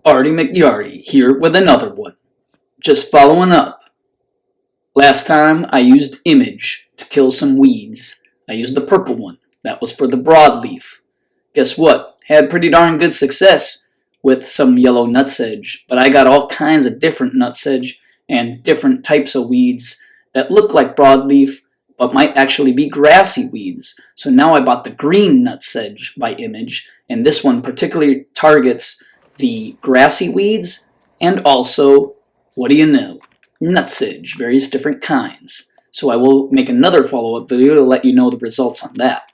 Artie McYardie here with another one. Just following up. Last time I used image to kill some weeds. I used the purple one. That was for the broadleaf. Guess what? Had pretty darn good success with some yellow nutsedge, but I got all kinds of different nutsedge and different types of weeds that look like broadleaf but might actually be grassy weeds. So now I bought the green nutsedge by image, and this one particularly targets the grassy weeds and also, what do you know, nutsedge, various different kinds. So I will make another follow-up video to let you know the results on that.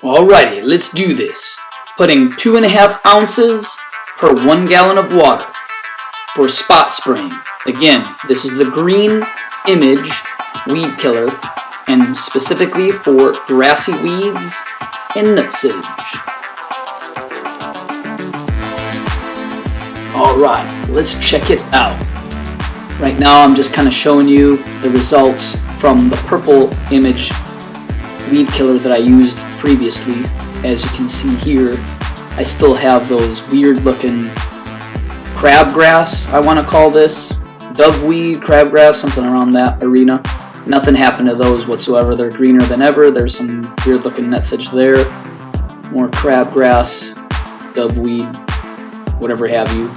Alrighty, let's do this. Putting 2.5 ounces per 1 gallon of water for spot spraying. Again, this is the green image weed killer, and specifically for grassy weeds and nutsedge. Alright, let's check it out. Right now I'm just kind of showing you the results from the purple image weed killer that I used previously. As you can see here, I still have those weird looking crabgrass, I want to call this. Doveweed, crabgrass, something around that arena. Nothing happened to those whatsoever. They're greener than ever. There's some weird looking nutsedge there. More crabgrass, doveweed, whatever have you.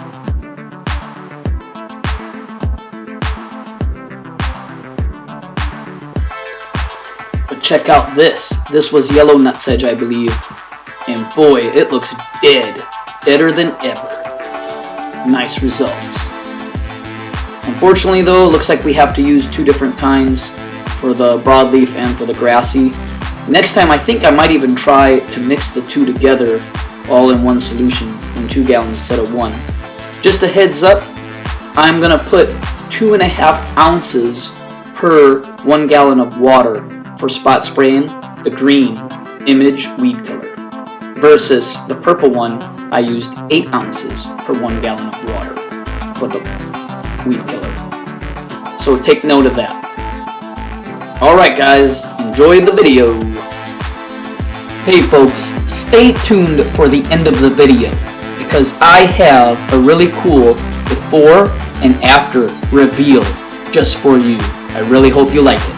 But check out this. This was yellow nutsedge, I believe. And boy, it looks dead. Deader than ever. Nice results. Unfortunately though, it looks like we have to use two different kinds for the broadleaf and for the grassy. Next time I think I might even try to mix the two together all in one solution in 2 gallons instead of 1. Just a heads up, I'm going to put 2.5 ounces per 1 gallon of water for spot spraying the green image weed killer versus the purple one. I used 8 ounces per 1 gallon of water for the weed killer. So take note of that. Alright guys, enjoy the video. Hey folks, stay tuned for the end of the video because I have a really cool before and after reveal just for you. I really hope you like it.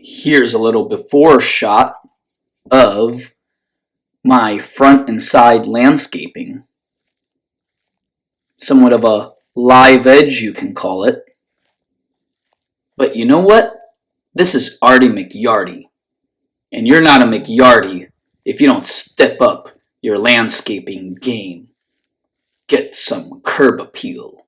Here's a little before shot of my front and side landscaping. Somewhat of a live edge, you can call it. But you know what? This is Artie McYardie. And you're not a McYardie if you don't step up your landscaping game. Get some curb appeal.